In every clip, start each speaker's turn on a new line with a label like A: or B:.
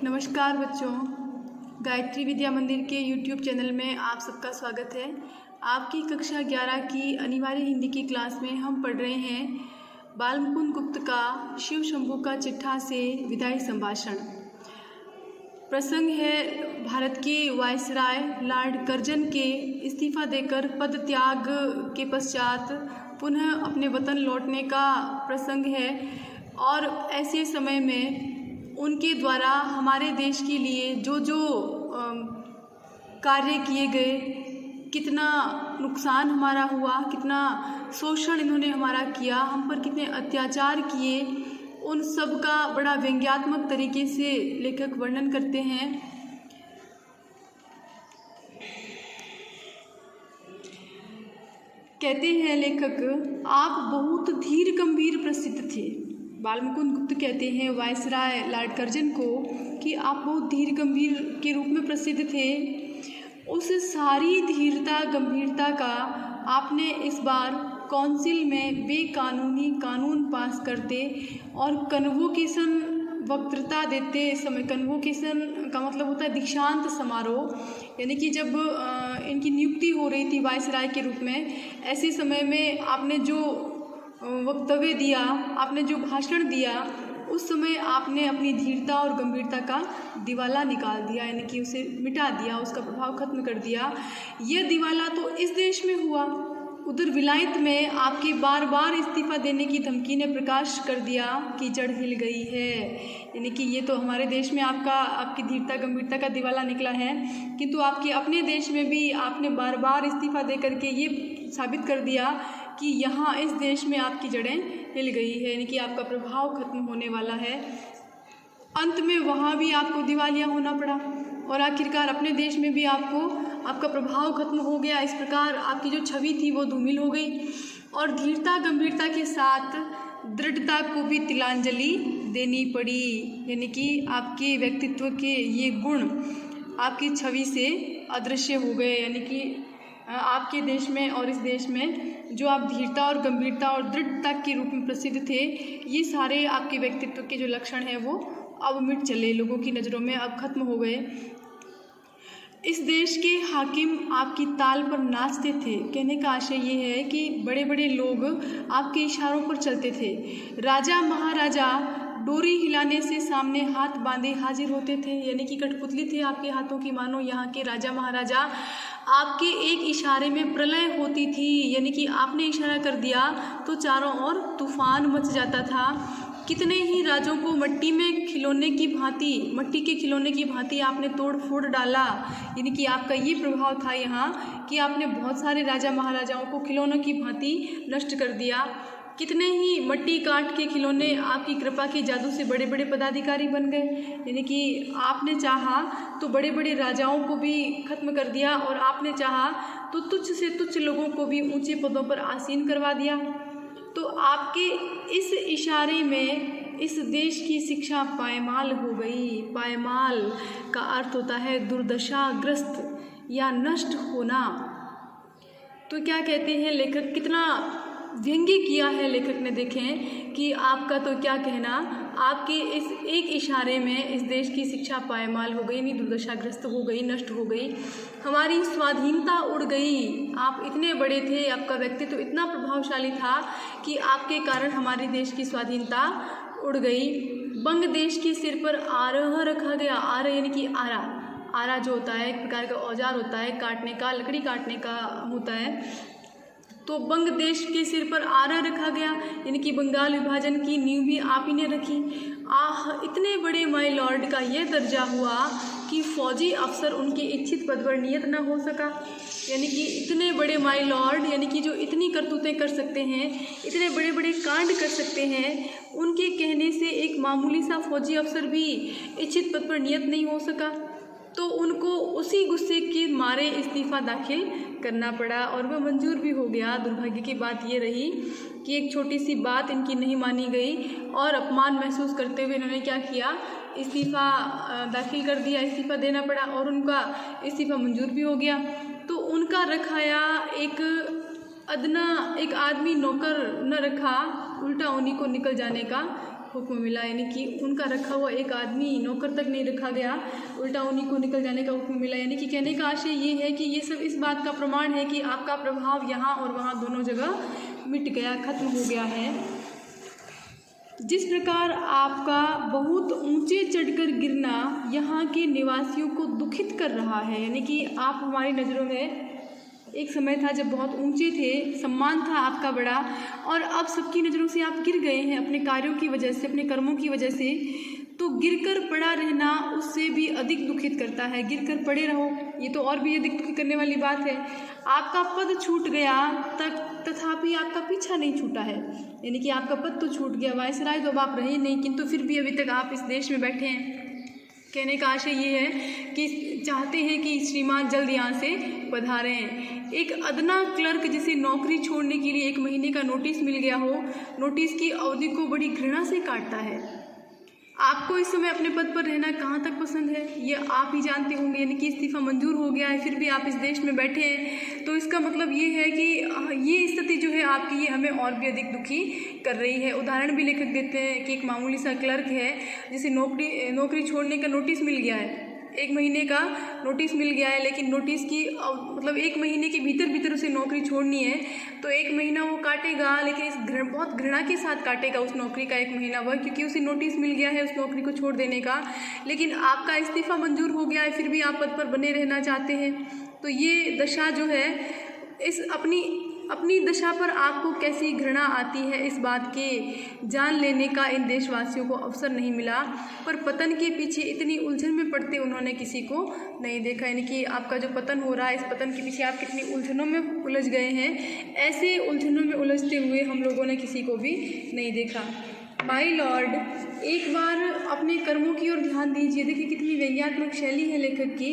A: नमस्कार बच्चों, गायत्री विद्या मंदिर के YouTube चैनल में आप सबका स्वागत है। आपकी कक्षा 11 की अनिवार्य हिंदी की क्लास में हम पढ़ रहे हैं बाल मुकुंद गुप्त का शिव शंभू का चिट्ठा से विदाई संभाषण। प्रसंग है भारत के वायसराय लॉर्ड कर्जन के इस्तीफा देकर पद त्याग के पश्चात पुनः अपने वतन लौटने का प्रसंग है और ऐसे समय में उनके द्वारा हमारे देश के लिए जो कार्य किए गए, कितना नुकसान हमारा हुआ, कितना शोषण इन्होंने हमारा किया, हम पर कितने अत्याचार किए, उन सब का बड़ा व्यंग्यात्मक तरीके से लेखक वर्णन करते हैं। कहते हैं लेखक, आप बहुत धीर गंभीर प्रसिद्ध थे। बाल मुकुंद गुप्त कहते हैं वायसराय लॉर्ड कर्जन को कि आप बहुत धीर गंभीर के रूप में प्रसिद्ध थे। उस सारी धीरता गंभीरता का आपने इस बार काउंसिल में बेकानूनी कानून पास करते और कन्वोकेशन वक्तृता देते समय, कन्वोकेशन का मतलब होता है दीक्षांत समारोह, यानी कि जब इनकी नियुक्ति हो रही थी वायसराय के रूप में, ऐसे समय में आपने जो वक्तव्य दिया, आपने जो भाषण दिया, उस समय आपने अपनी धीरता और गंभीरता का दिवाला निकाल दिया, यानी कि उसे मिटा दिया, उसका प्रभाव खत्म कर दिया। यह दिवाला तो इस देश में हुआ, उधर विलायत में आपकी बार बार इस्तीफा देने की धमकी ने प्रकाश कर दिया कि जड़ हिल गई है, यानी कि ये तो हमारे देश में आपकी धीरता गंभीरता का दिवाला निकला है, किंतु आपके अपने देश में भी आपने बार बार इस्तीफा दे करके ये साबित कर दिया कि यहाँ इस देश में आपकी जड़ें हिल गई है, यानी कि आपका प्रभाव खत्म होने वाला है। अंत में वहाँ भी आपको दिवालिया होना पड़ा और आखिरकार अपने देश में भी आपका प्रभाव खत्म हो गया। इस प्रकार आपकी जो छवि थी वो धूमिल हो गई और धीरता गंभीरता के साथ दृढ़ता को भी तिलांजलि देनी पड़ी, यानी कि आपके व्यक्तित्व के ये गुण आपकी छवि से अदृश्य हो गए, यानी कि आपके देश में और इस देश में जो आप धीरता और गंभीरता और दृढ़ता के रूप में प्रसिद्ध थे, ये सारे आपके व्यक्तित्व के जो लक्षण हैं वो अब मिट चले, लोगों की नज़रों में अब खत्म हो गए। इस देश के हाकिम आपकी ताल पर नाचते थे। कहने का आशय ये है कि बड़े बड़े लोग आपके इशारों पर चलते थे। राजा महाराजा डोरी हिलाने से सामने हाथ बांधे हाजिर होते थे, यानी कि कठपुतली थे आपके हाथों की, मानो यहाँ के राजा महाराजा। आपके एक इशारे में प्रलय होती थी, यानी कि आपने इशारा कर दिया तो चारों ओर तूफान मच जाता था। कितने ही राजों को मट्टी के खिलौने की भांति आपने तोड़ फोड़ डाला, यानी कि आपका ये प्रभाव था यहाँ कि आपने बहुत सारे राजा महाराजाओं को खिलौनों की भांति नष्ट कर दिया। कितने ही मट्टी काट के खिलौने आपकी कृपा के जादू से बड़े बड़े पदाधिकारी बन गए, यानी कि आपने चाहा तो बड़े बड़े राजाओं को भी खत्म कर दिया और आपने चाहा तो तुच्छ से तुच्छ लोगों को भी ऊंचे पदों पर आसीन करवा दिया। तो आपके इस इशारे में इस देश की शिक्षा पायमाल हो गई। पायमाल का अर्थ होता है दुर्दशाग्रस्त या नष्ट होना। तो क्या कहते हैं लेखक, कितना व्यंग्य किया है लेखक ने। देखें कि आपका तो क्या कहना, आपके इस एक इशारे में इस देश की शिक्षा पायमाल हो गई, यानी दुर्दशाग्रस्त हो गई, नष्ट हो गई, हमारी स्वाधीनता उड़ गई। आप इतने बड़े थे, आपका व्यक्तित्व इतना प्रभावशाली था कि आपके कारण हमारे देश की स्वाधीनता उड़ गई। बंग देश के सिर पर आरह रखा गया। आरह यानी कि आरा जो होता है एक प्रकार का औजार होता है, काटने का, लकड़ी काटने का होता है। तो बंग देश के सिर पर आरा रखा गया, यानी कि बंगाल विभाजन की नींव भी आप ही ने रखी। इतने बड़े माय लॉर्ड का यह दर्जा हुआ कि फौजी अफसर उनके इच्छित पद पर नियत न हो सका, यानी कि इतने बड़े माय लॉर्ड, यानी कि जो इतनी करतूतें कर सकते हैं, इतने बड़े बड़े कांड कर सकते हैं, उनके कहने से एक मामूली सा फौजी अफसर भी इच्छित पद पर नियत नहीं हो सका। तो उनको उसी गुस्से के मारे इस्तीफा दाखिल करना पड़ा और वह मंजूर भी हो गया। दुर्भाग्य की बात ये रही कि एक छोटी सी बात इनकी नहीं मानी गई और अपमान महसूस करते हुए इन्होंने क्या किया, इस्तीफा दाखिल कर दिया, इस्तीफा देना पड़ा और उनका इस्तीफा मंजूर भी हो गया। तो उनका रखाया एक आदमी नौकर न रखा, उल्टा उन्हीं को निकल जाने का हुक्म मिला, यानी कि उनका रखा हुआ एक आदमी नौकर तक नहीं रखा गया, उल्टा उन्हीं को निकल जाने का हुक्म मिला। यानी कि कहने का आशय ये है कि ये सब इस बात का प्रमाण है कि आपका प्रभाव यहाँ और वहाँ दोनों जगह मिट गया, खत्म हो गया है। जिस प्रकार आपका बहुत ऊंचे चढ़कर गिरना यहाँ के निवासियों को दुखित कर रहा है, यानी कि आप हमारी नज़रों में एक समय था जब बहुत ऊंचे थे, सम्मान था आपका बड़ा, और अब सबकी नज़रों से आप गिर गए हैं अपने कार्यों की वजह से, अपने कर्मों की वजह से। तो गिरकर पड़ा रहना उससे भी अधिक दुखित करता है। गिरकर पड़े रहो, ये तो और भी अधिक दुखित करने वाली बात है। आपका पद छूट गया तथापि आपका पीछा नहीं छूटा है, यानी कि आपका पद तो छूट गया, वायसराय तो अब आप रहे नहीं, किंतु फिर भी अभी तक आप इस देश में बैठे हैं। कहने का आशय ये है कि चाहते हैं कि श्रीमान जल्द यहाँ से पधारें। एक अदना क्लर्क जिसे नौकरी छोड़ने के लिए 1 महीने का नोटिस मिल गया हो, नोटिस की अवधि को बड़ी घृणा से काटता है। आपको इस समय अपने पद पर रहना कहाँ तक पसंद है, ये आप ही जानते होंगे। यानी कि इस्तीफा मंजूर हो गया है, फिर भी आप इस देश में बैठे हैं, तो इसका मतलब ये है कि ये स्थिति जो है आपकी, ये हमें और भी अधिक दुखी कर रही है। उदाहरण भी लेखक देते हैं कि एक मामूली सा क्लर्क है जिसे नौकरी छोड़ने का नोटिस मिल गया है, 1 महीने का नोटिस मिल गया है, लेकिन नोटिस की मतलब 1 महीने के भीतर उसे नौकरी छोड़नी है, तो 1 महीना वो काटेगा, लेकिन इस बहुत घृणा के साथ काटेगा उस नौकरी का 1 महीना वह, क्योंकि उसे नोटिस मिल गया है उस नौकरी को छोड़ देने का। लेकिन आपका इस्तीफा मंजूर हो गया है, फिर भी आप पद पर बने रहना चाहते हैं। तो ये दशा जो है, इस अपनी दशा पर आपको कैसी घृणा आती है, इस बात के जान लेने का इन देशवासियों को अवसर नहीं मिला। पर पतन के पीछे इतनी उलझन में पड़ते उन्होंने किसी को नहीं देखा। यानी कि आपका जो पतन हो रहा है, इस पतन के पीछे आप कितनी उलझनों में उलझ गए हैं, ऐसे उलझनों में उलझते हुए हम लोगों ने किसी को भी नहीं देखा। माय लॉर्ड, एक बार अपने कर्मों की ओर ध्यान दीजिए। देखिए कितनी व्यंग्यात्मक शैली है लेखक की।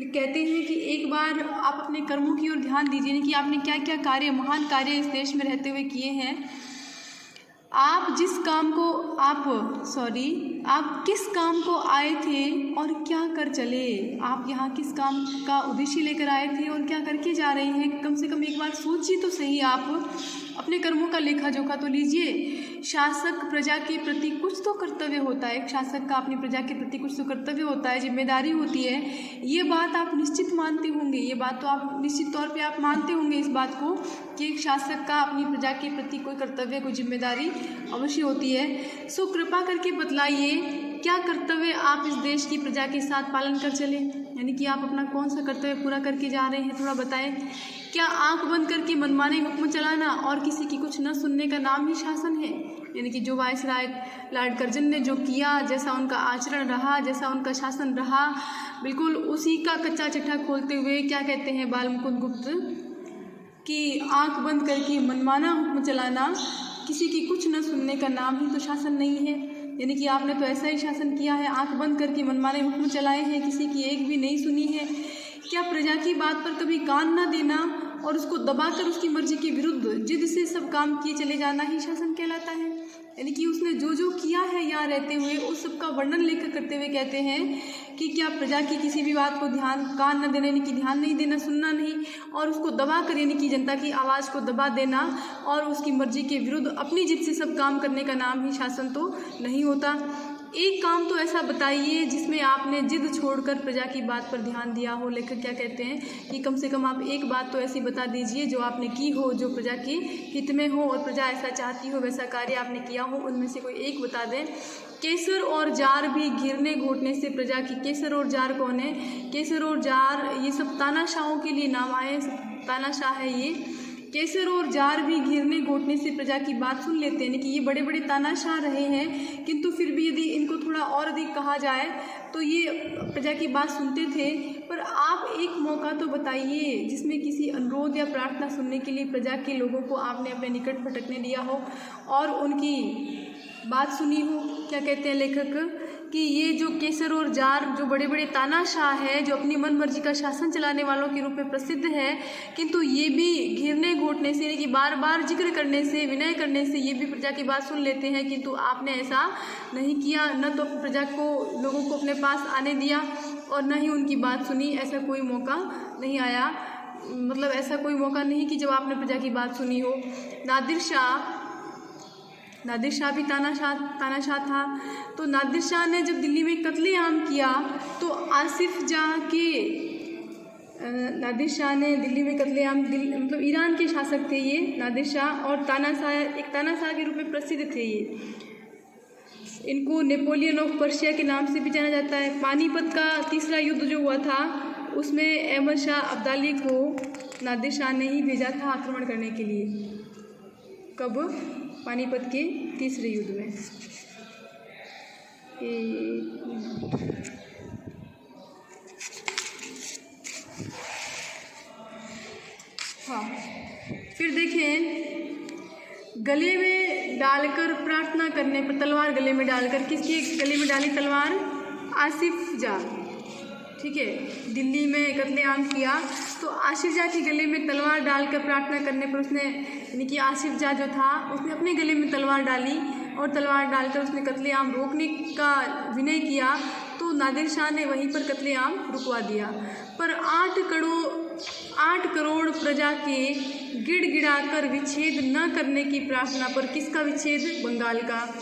A: कहते हैं कि एक बार आप अपने कर्मों की ओर ध्यान दीजिए कि आपने क्या क्या कार्य, महान कार्य इस देश में रहते हुए किए हैं। आप किस काम को आए थे और क्या कर चले। आप यहाँ किस काम का उद्देश्य लेकर आए थे और क्या करके जा रहे हैं, कम से कम एक बार सोचिए तो सही। आप अपने कर्मों का लेखा जोखा तो लीजिए। शासक प्रजा के प्रति कुछ तो कर्तव्य होता है, एक शासक का अपनी प्रजा के प्रति कुछ तो कर्तव्य होता है, जिम्मेदारी होती है। ये बात आप निश्चित मानते होंगे, ये बात तो आप निश्चित तौर पे आप मानते होंगे इस बात को कि एक शासक का अपनी प्रजा के प्रति कोई कर्तव्य, कोई जिम्मेदारी अवश्य होती है। सो कृपा करके बतलाइए क्या कर्तव्य आप इस देश की प्रजा के साथ पालन कर चले, यानी कि आप अपना कौन सा कर्तव्य पूरा करके जा रहे हैं, थोड़ा बताएं। क्या आंख बंद करके मनमाने हुक्म चलाना और किसी की कुछ न सुनने का नाम ही शासन है। यानी कि जो वायसराय लॉर्ड कर्जन ने जो किया, जैसा उनका आचरण रहा, जैसा उनका शासन रहा, बिल्कुल उसी का कच्चा चिट्ठा खोलते हुए क्या कहते हैं बालमुकुंद गुप्त कि आंख बंद करके मनमाना हुक्म चलाना, किसी की कुछ न सुनने का नाम ही तो शासन नहीं है। यानी कि आपने तो ऐसा ही शासन किया है, आंख बंद करके मनमाने हुक्म चलाए हैं, किसी की एक भी नहीं सुनी है। क्या प्रजा की बात पर कभी कान न देना और उसको दबाकर उसकी मर्जी के विरुद्ध जिद से सब काम किए चले जाना ही शासन कहलाता है। यानी कि उसने जो जो किया है यहाँ रहते हुए उस सब का वर्णन लेकर करते हुए कहते हैं कि क्या प्रजा की किसी भी बात को कान न देना, यानी कि ध्यान नहीं देना, सुनना नहीं, और उसको दबा कर, यानी कि जनता की आवाज़ को दबा देना और उसकी मर्जी के विरुद्ध अपनी जिद से सब काम करने का नाम ही शासन तो नहीं होता। एक काम तो ऐसा बताइए जिसमें आपने जिद छोड़कर प्रजा की बात पर ध्यान दिया हो। लेखक क्या कहते हैं कि कम से कम आप एक बात तो ऐसी बता दीजिए जो आपने की हो, जो प्रजा के हित में हो और प्रजा ऐसा चाहती हो, वैसा कार्य आपने किया हो, उनमें से कोई एक बता दें। केसर और जार भी घिरने घोटने से प्रजा की, केसर और जार कौन है, केसर और जार ये सब तानाशाहों के लिए नाम आए, तानाशाह है ये। केसर और जार भी घिरने घोटने से प्रजा की बात सुन लेते हैं कि ये बड़े बड़े तानाशाह रहे हैं, किंतु फिर भी यदि इनको थोड़ा और अधिक कहा जाए तो ये प्रजा की बात सुनते थे। पर आप एक मौका तो बताइए जिसमें किसी अनुरोध या प्रार्थना सुनने के लिए प्रजा के लोगों को आपने अपने निकट भटकने दिया हो और उनकी बात सुनी हो। क्या कहते हैं लेखक कि ये जो केसर और जार जो बड़े बड़े तानाशाह है, जो अपनी मन मर्जी का शासन चलाने वालों के रूप में प्रसिद्ध है, किंतु ये भी घिरने घोटने से, यानी कि बार बार जिक्र करने से, विनय करने से ये भी प्रजा की बात सुन लेते हैं, किंतु आपने ऐसा नहीं किया। न तो प्रजा को, लोगों को अपने पास आने दिया और न ही उनकी बात सुनी। ऐसा कोई मौका नहीं आया, मतलब ऐसा कोई मौका नहीं कि जब आपने प्रजा की बात सुनी हो। नादिर शाह नादिर शाह भी तानाशाह था। तो नादिर शाह ने जब दिल्ली में कत्लेआम किया तो आसिफ जाह के नादिर शाह ने दिल्ली में कत्लेआम मतलब ईरान के शासक थे ये नादिर शाह, और तानाशाह के रूप में प्रसिद्ध थे ये। इनको नेपोलियन ऑफ पर्शिया के नाम से भी जाना जाता है। पानीपत का तीसरा युद्ध जो हुआ था उसमें अहमद शाह अब्दाली को नादिर शाह ने ही भेजा था आक्रमण करने के लिए। कब? पानीपत के तीसरे युद्ध में। हाँ, फिर देखें, गले में डालकर प्रार्थना करने पर, तलवार गले में डालकर, किसके गले में डाली तलवार? आसिफ जाह, ठीक है। दिल्ली में कत्लेआम किया तो आसिफ जाह के गले में तलवार डालकर प्रार्थना करने पर उसने, यानी कि आसिफ जाह जो था उसने अपने गले में तलवार डाली और तलवार डालकर उसने कत्लेआम रोकने का विनय किया। तो नादिर शाह ने वहीं पर कत्लेआम रुकवा दिया। पर 8 करोड़ प्रजा के गिड़गिड़ाकर विच्छेद न करने की प्रार्थना पर, किसका विच्छेद? बंगाल का।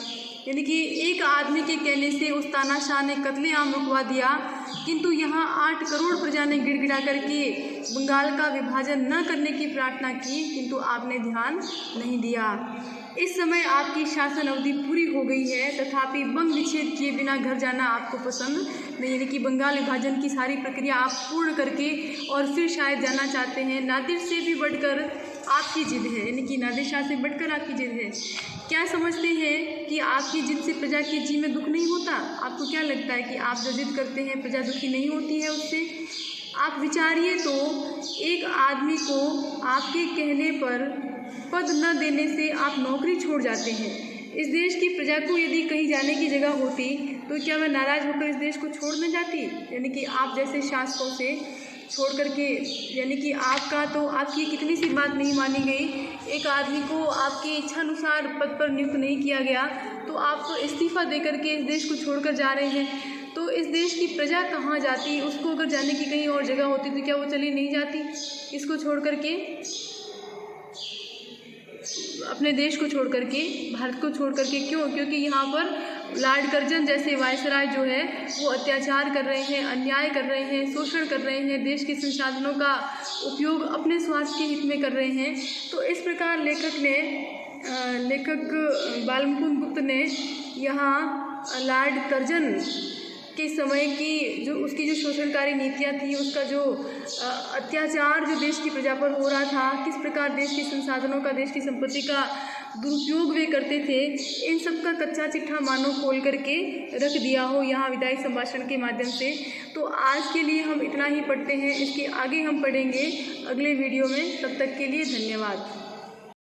A: यानी कि एक आदमी के कहने से उस तानाशाह ने कत्लेआम रुकवा दिया, किंतु यहाँ 8 करोड़ प्रजा ने गिड़गिड़ा करके बंगाल का विभाजन न करने की प्रार्थना की, किंतु आपने ध्यान नहीं दिया। इस समय आपकी शासन अवधि पूरी हो गई है, तथापि बंग विच्छेद किए बिना घर जाना आपको पसंद नहीं, यानी कि बंगाल विभाजन की सारी प्रक्रिया आप पूर्ण करके और फिर शायद जाना चाहते हैं। नादिर से भी बढ़कर आपकी जिद है, यानी कि नादिर शाह से बढ़कर आपकी जिद है। क्या समझते हैं कि आपकी जिद से प्रजा के जी में दुख नहीं होता? आपको क्या लगता है कि आप जो जिद करते हैं प्रजा दुखी नहीं होती है उससे? आप विचारिए तो, एक आदमी को आपके कहने पर पद न देने से आप नौकरी छोड़ जाते हैं। इस देश की प्रजा को यदि कहीं जाने की जगह होती तो क्या वह नाराज़ होकर इस देश को छोड़ न जाती? यानी कि आप जैसे शासकों से छोड़ करके, यानी कि आपका तो आपकी कितनी सी बात नहीं मानी गई, एक आदमी को आपकी इच्छानुसार पद पर नियुक्त नहीं किया गया तो आप तो इस्तीफ़ा दे करके इस देश को छोड़कर जा रहे हैं। तो इस देश की प्रजा कहाँ जाती? उसको अगर जाने की कहीं और जगह होती तो क्या वो चली नहीं जाती इसको छोड़ करके, अपने देश को छोड़ करके, भारत को छोड़ करके? क्यों? क्योंकि यहाँ पर लॉर्ड कर्जन जैसे वायसराय जो है वो अत्याचार कर रहे हैं, अन्याय कर रहे हैं, शोषण कर रहे हैं, देश के संसाधनों का उपयोग अपने स्वार्थ के हित में कर रहे हैं। तो इस प्रकार लेखक बालमुकुंद गुप्त ने यहाँ लॉर्ड कर्जन के समय की जो उसकी जो शोषणकारी नीतियाँ थी, उसका जो अत्याचार जो देश की प्रजा पर हो रहा था, किस प्रकार देश के संसाधनों का, देश की संपत्ति का दुरुपयोग वे करते थे, इन सब का कच्चा चिट्ठा मानो खोल करके रख दिया हो यहाँ विदाई संभाषण के माध्यम से। तो आज के लिए हम इतना ही पढ़ते हैं, इसके आगे हम पढ़ेंगे अगले वीडियो में। तब तक के लिए धन्यवाद।